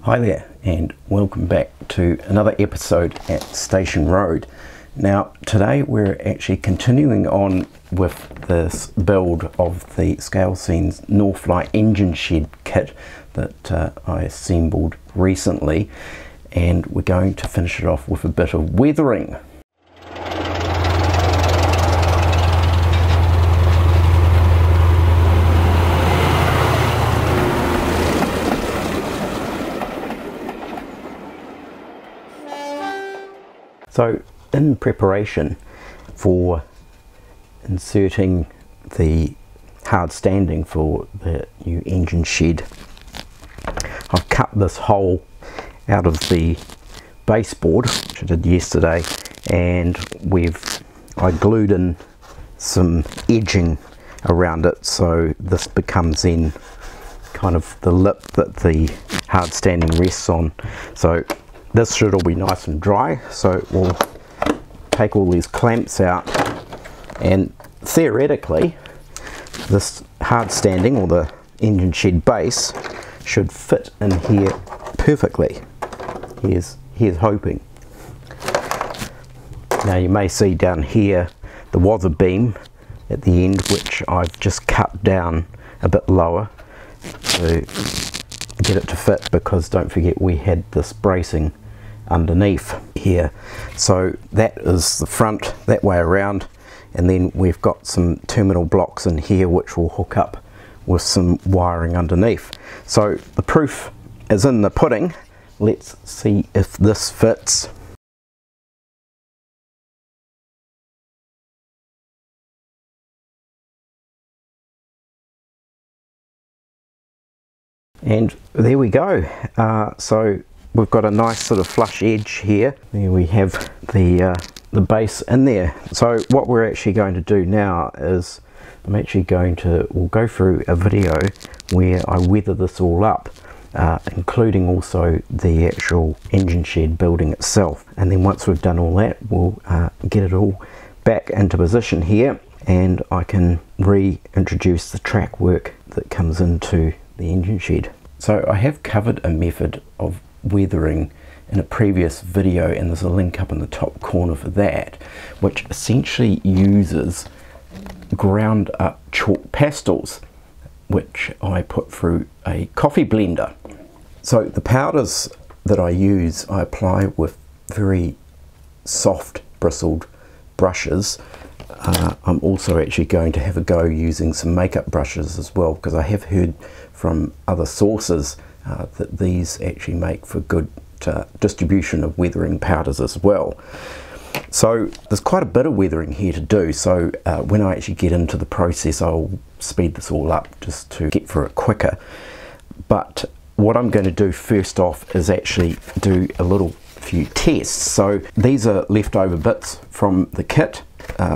Hi there and welcome back to another episode at Station Road. Now today we're actually continuing on with this build of the Scale Scenes Northlight engine shed kit that I assembled recently, and we're going to finish it off with a bit of weathering. So in preparation for inserting the hard standing for the new engine shed, I've cut this hole out of the baseboard, which I did yesterday, and I glued in some edging around it, so this becomes then kind of the lip that the hard standing rests on. So this should all be nice and dry, so we'll take all these clamps out, and theoretically this hard standing or the engine shed base should fit in here perfectly. Here's hoping. Now you may see down here there was a beam at the end which I've just cut down a bit lower to get it to fit, because don't forget we had this bracing underneath here. So that is the front that way around, and then we've got some terminal blocks in here which will hook up with some wiring underneath. So the proof is in the pudding. Let's see if this fits. And there we go. So we've got a nice sort of flush edge here. There we have the base in there. So what we're actually going to do now is we'll go through a video where I weather this all up, including also the actual engine shed building itself. And then once we've done all that, we'll get it all back into position here, and I can reintroduce the track work that comes into the engine shed. So I have covered a method of weathering in a previous video, and there's a link up in the top corner for that, which essentially uses ground up chalk pastels which I put through a coffee blender. So the powders that I use I apply with very soft bristled brushes. I'm also actually going to have a go using some makeup brushes as well, because I have heard from other sources that these actually make for good distribution of weathering powders as well. So there's quite a bit of weathering here to do, so when I actually get into the process I'll speed this all up just to get through it quicker. But what I'm going to do first off is actually do a few tests. So these are leftover bits from the kit,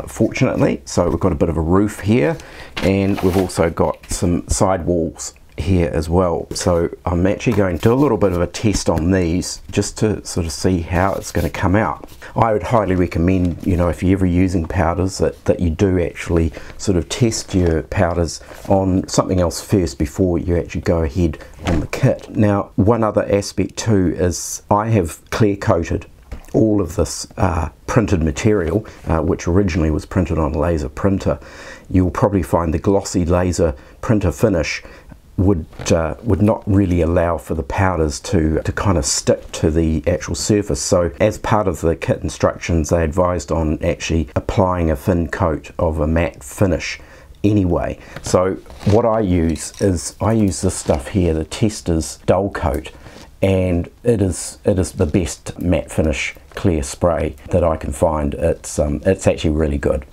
fortunately. So we've got a bit of a roof here, and we've also got some side walls here as well. So I'm actually going to do a little bit of a test on these just to sort of see how it's going to come out. I would highly recommend, you know, if you're ever using powders, that you do actually sort of test your powders on something else first before you actually go ahead on the kit. Now one other aspect too is I have clear coated all of this printed material, which originally was printed on a laser printer. You'll probably find the glossy laser printer finish would not really allow for the powders to kind of stick to the actual surface. So as part of the kit instructions they advised on actually applying a thin coat of a matte finish anyway. So what I use is this stuff here, the Tester's dull coat, and it is the best matte finish clear spray that I can find. It's actually really good.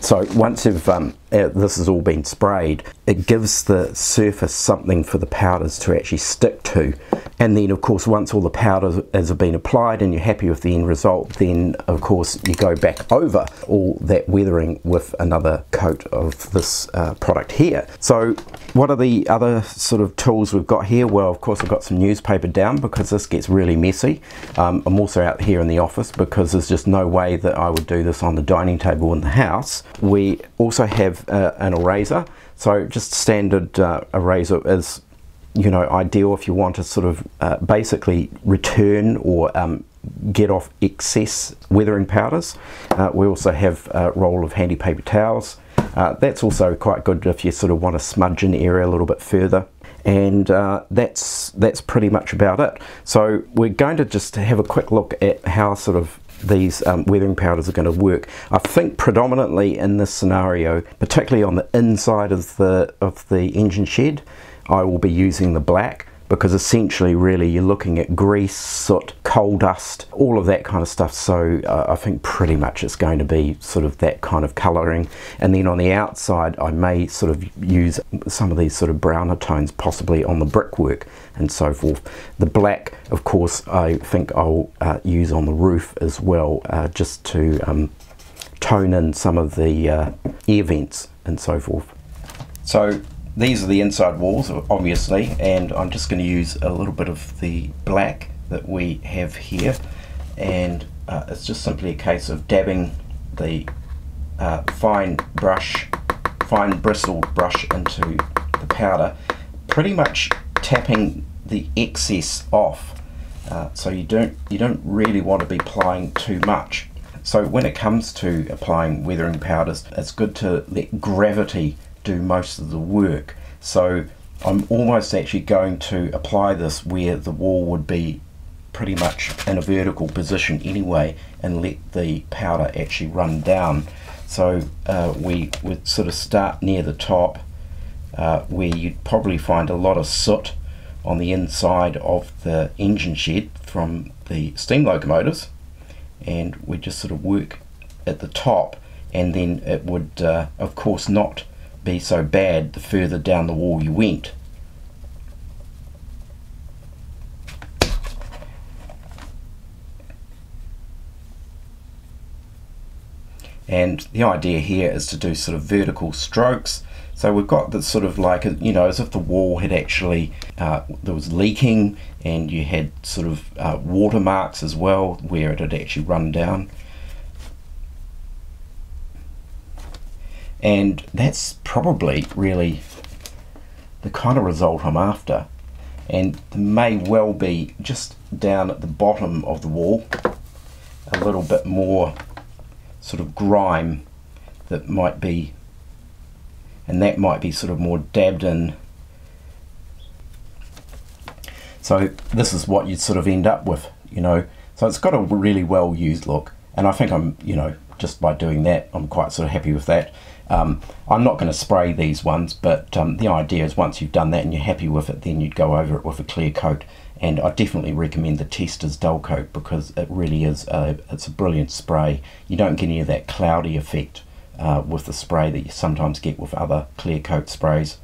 So once you've this has all been sprayed, it gives the surface something for the powders to actually stick to. And then of course once all the powders have been applied and you're happy with the end result, then of course you go back over all that weathering with another coat of this product here. So what are the other sort of tools we've got here? Well, of course I've got some newspaper down because this gets really messy. I'm also out here in the office because there's just no way that I would do this on the dining table in the house. We also have an eraser. So just standard eraser is you know, ideal if you want to sort of basically return or get off excess weathering powders. We also have a roll of handy paper towels. That's also quite good if you sort of want to smudge an area a little bit further. And that's pretty much about it. So we're going to just have a quick look at how sort of these weathering powders are going to work. I think predominantly in this scenario, particularly on the inside of the engine shed, I will be using the black, because essentially really you're looking at grease, soot, coal dust, all of that kind of stuff. So I think pretty much it's going to be sort of that kind of colouring. And then on the outside I may sort of use some of these sort of browner tones, possibly on the brickwork and so forth. The black, of course, I think I'll use on the roof as well, just to tone in some of the air vents and so forth. So these are the inside walls, obviously, and I'm just going to use a little bit of the black that we have here, and it's just simply a case of dabbing the fine bristled brush into the powder, pretty much tapping the excess off. So you don't really want to be applying too much. So when it comes to applying weathering powders, it's good to let gravity do most of the work. So I'm almost actually going to apply this where the wall would be pretty much in a vertical position anyway, and let the powder actually run down. So we would sort of start near the top, where you'd probably find a lot of soot on the inside of the engine shed from the steam locomotives, and we just sort of work at the top, and then it would of course not be so bad the further down the wall you went. And the idea here is to do sort of vertical strokes. So we've got this sort of like, you know, as if the wall had actually, there was leaking, and you had sort of watermarks as well where it had actually run down. And that's probably really the kind of result I'm after. And there may well be just down at the bottom of the wall a little bit more sort of grime that might be, and that might be sort of more dabbed in. So this is what you'd sort of end up with, you know. So it's got a really well used look, and I think I'm, you know, just by doing that, I'm quite sort of happy with that. I'm not going to spray these ones, but the idea is once you've done that and you're happy with it, then you'd go over it with a clear coat. And I definitely recommend the Tester's Dull Coat, because it really is it's a brilliant spray. You don't get any of that cloudy effect with the spray that you sometimes get with other clear coat sprays.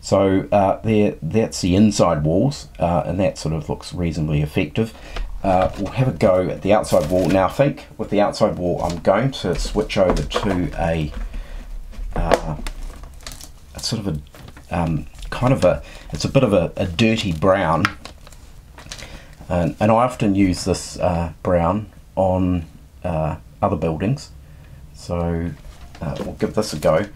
So that's the inside walls, and that sort of looks reasonably effective. We'll have a go at the outside wall. Now I think with the outside wall I'm going to switch over to a sort of a it's a bit of a dirty brown, and I often use this brown on other buildings, so we'll give this a go.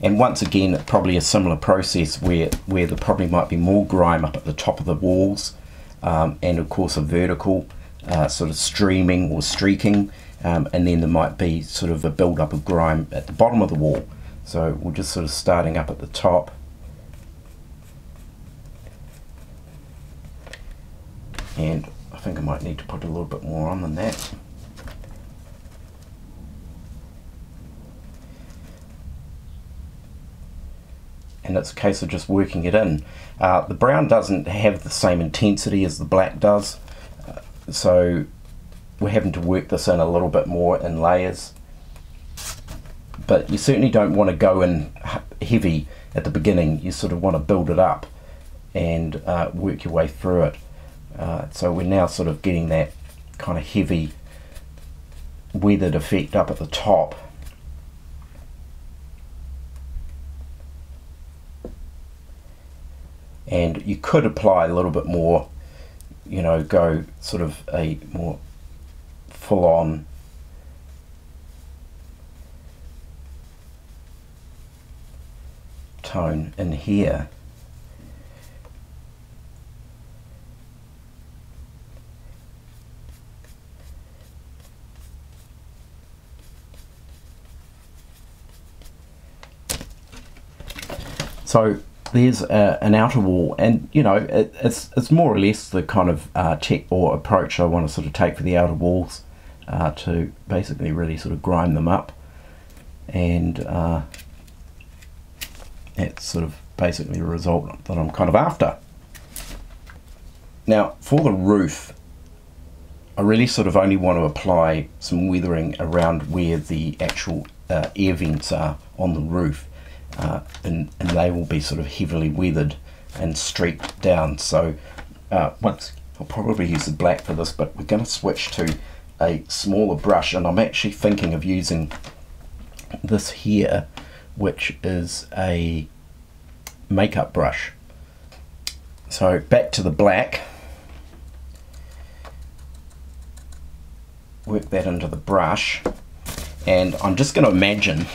And once again, probably a similar process where there probably might be more grime up at the top of the walls, and of course a vertical sort of streaming or streaking, and then there might be sort of a build-up of grime at the bottom of the wall. So we're just sort of starting up at the top. And I think I might need to put a little bit more on than that. And it's a case of just working it in. The brown doesn't have the same intensity as the black does, so we're having to work this in a little bit more in layers. But you certainly don't want to go in heavy at the beginning. You sort of want to build it up and work your way through it. So we're now sort of getting that kind of heavy weathered effect up at the top. And you could apply a little bit more, you know, go sort of a more full-on tone in here. So there's an outer wall, and you know, it's more or less the kind of tech or approach I want to sort of take for the outer walls, to basically really sort of grind them up, and that's sort of basically the result that I'm kind of after. Now for the roof, I really sort of only want to apply some weathering around where the actual air vents are on the roof. And they will be sort of heavily weathered and streaked down. So once I'll probably use the black for this, but we're going to switch to a smaller brush, and I'm actually thinking of using this here, which is a makeup brush. So back to the black, work that into the brush, and I'm just going to imagine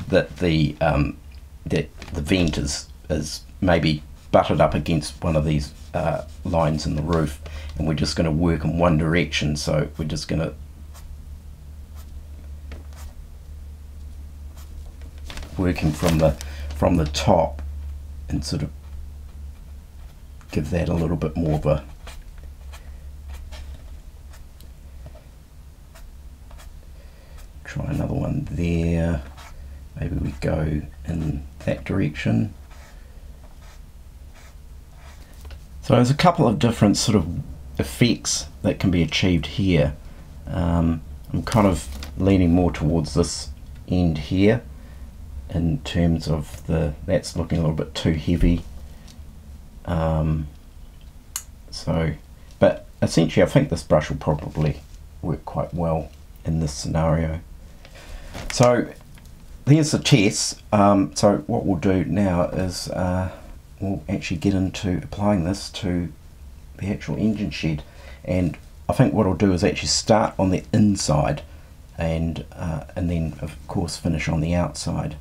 that the vent is maybe butted up against one of these lines in the roof, and we're just going to work in one direction. So we're just going to working from the top and sort of give that a little bit more of a try another one there. Maybe we go in that direction. So there's a couple of different sort of effects that can be achieved here. I'm kind of leaning more towards this end here in terms of that's looking a little bit too heavy. But essentially I think this brush will probably work quite well in this scenario. So there's the test. So what we'll do now is we'll actually get into applying this to the actual engine shed, and I think what I'll do is actually start on the inside and then of course finish on the outside.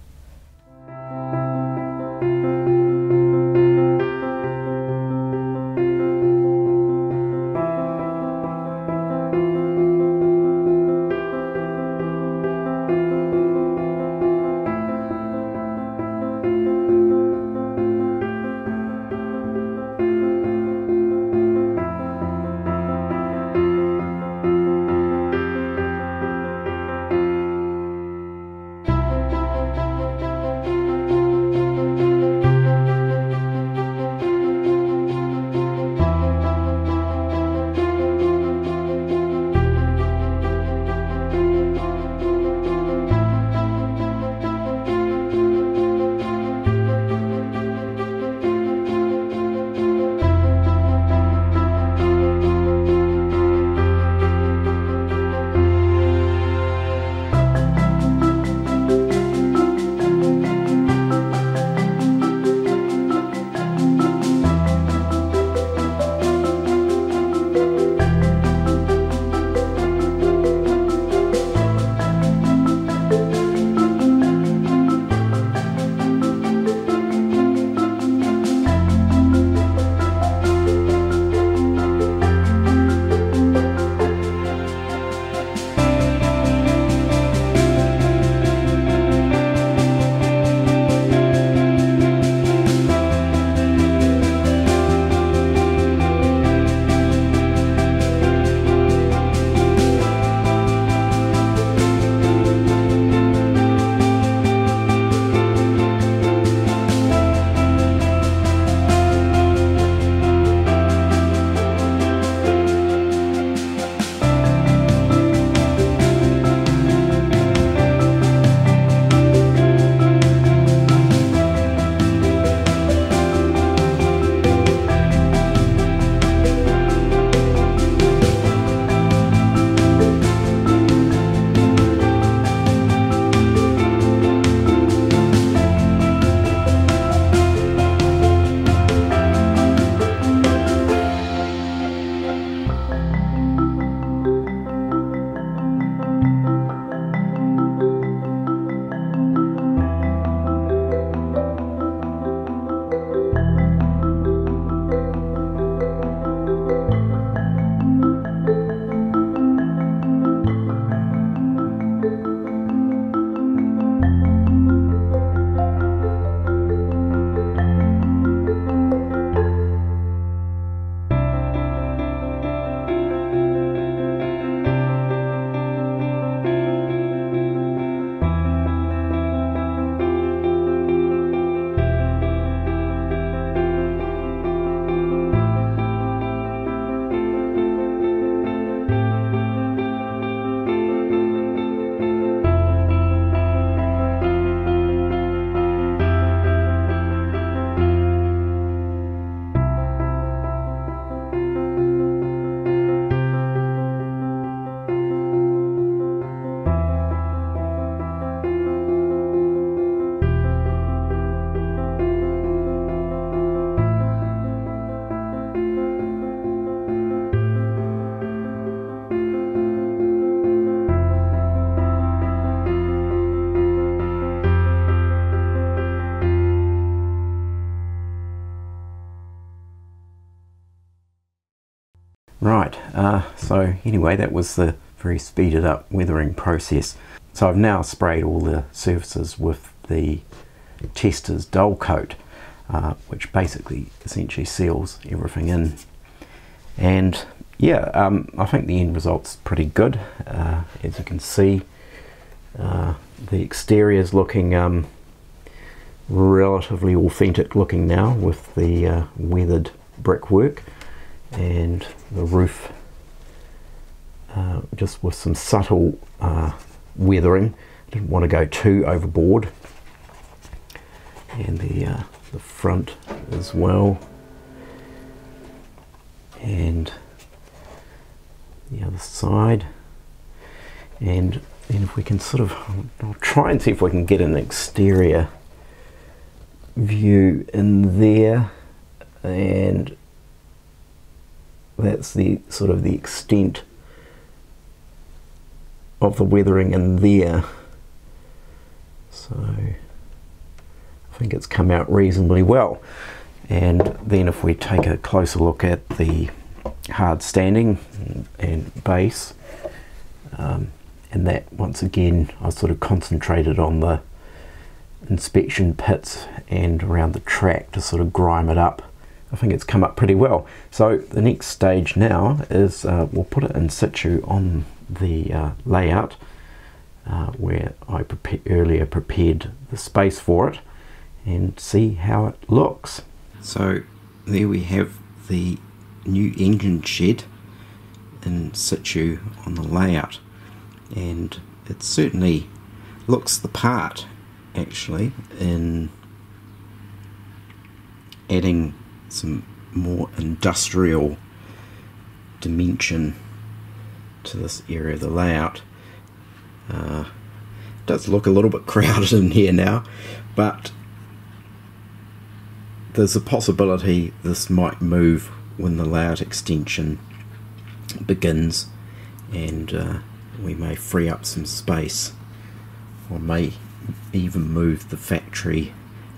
Right, so anyway, that was the very speeded up weathering process. So I've now sprayed all the surfaces with the Tester's dull coat, which basically essentially seals everything in. And yeah, I think the end result's pretty good. As you can see, the exterior's looking relatively authentic looking now with the weathered brickwork, and the roof just with some subtle weathering. Didn't want to go too overboard. And the front as well, and the other side. And then if we can sort of, I'll try and see if we can get an exterior view in there, and that's the sort of the extent of the weathering in there. So I think it's come out reasonably well. And then if we take a closer look at the hard standing and base, and that once again I sort of concentrated on the inspection pits and around the track to sort of grime it up. I think it's come up pretty well. So the next stage now is we'll put it in situ on the layout where I earlier prepared the space for it, and see how it looks. So there we have the new engine shed in situ on the layout, and it certainly looks the part actually in adding some more industrial dimension to this area of the layout. It does look a little bit crowded in here now, but there's a possibility this might move when the layout extension begins, and we may free up some space, or may even move the factory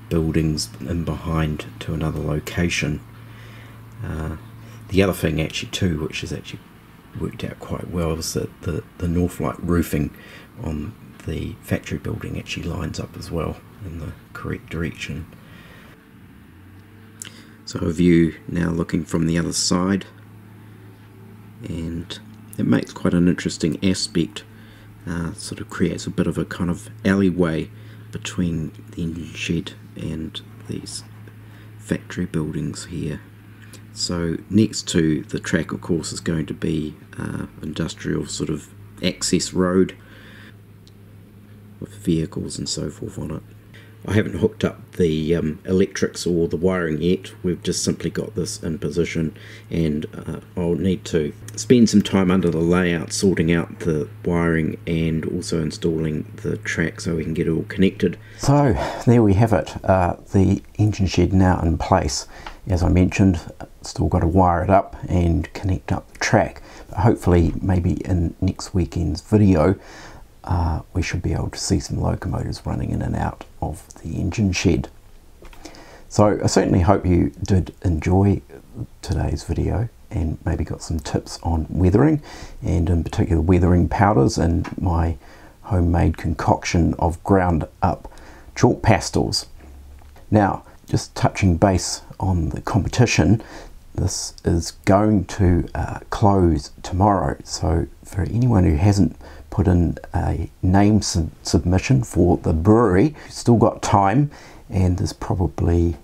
buildings in behind to another location. The other thing actually too, which has actually worked out quite well, is that the Northlight roofing on the factory building actually lines up as well in the correct direction. So a view now looking from the other side, and it makes quite an interesting aspect. Sort of creates a bit of a kind of alleyway between the engine shed and these factory buildings here. So next to the track, of course, is going to be industrial sort of access road with vehicles and so forth on it. I haven't hooked up the electrics or the wiring yet. We've just simply got this in position, and I'll need to spend some time under the layout sorting out the wiring and also installing the track so we can get it all connected. So there we have it, the engine shed now in place. As I mentioned, still got to wire it up and connect up the track, but hopefully maybe in next weekend's video we should be able to see some locomotives running in and out of the engine shed. So I certainly hope you did enjoy today's video and maybe got some tips on weathering, and in particular weathering powders and my homemade concoction of ground up chalk pastels. Now, just touching base on the competition, this is going to close tomorrow, so for anyone who hasn't put in a name submission for the brewery, still got time, and there's probably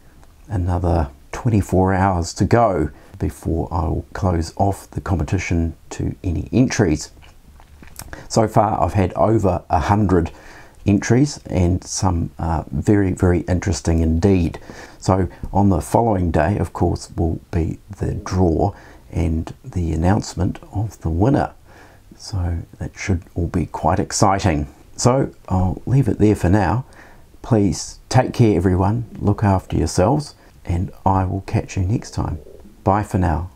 another 24 hours to go before I'll close off the competition to any entries. So far I've had over 100 entries, and some very, very interesting indeed. So on the following day, of course, will be the draw and the announcement of the winner. So that should all be quite exciting. So I'll leave it there for now. Please take care everyone, look after yourselves, and I will catch you next time. Bye for now.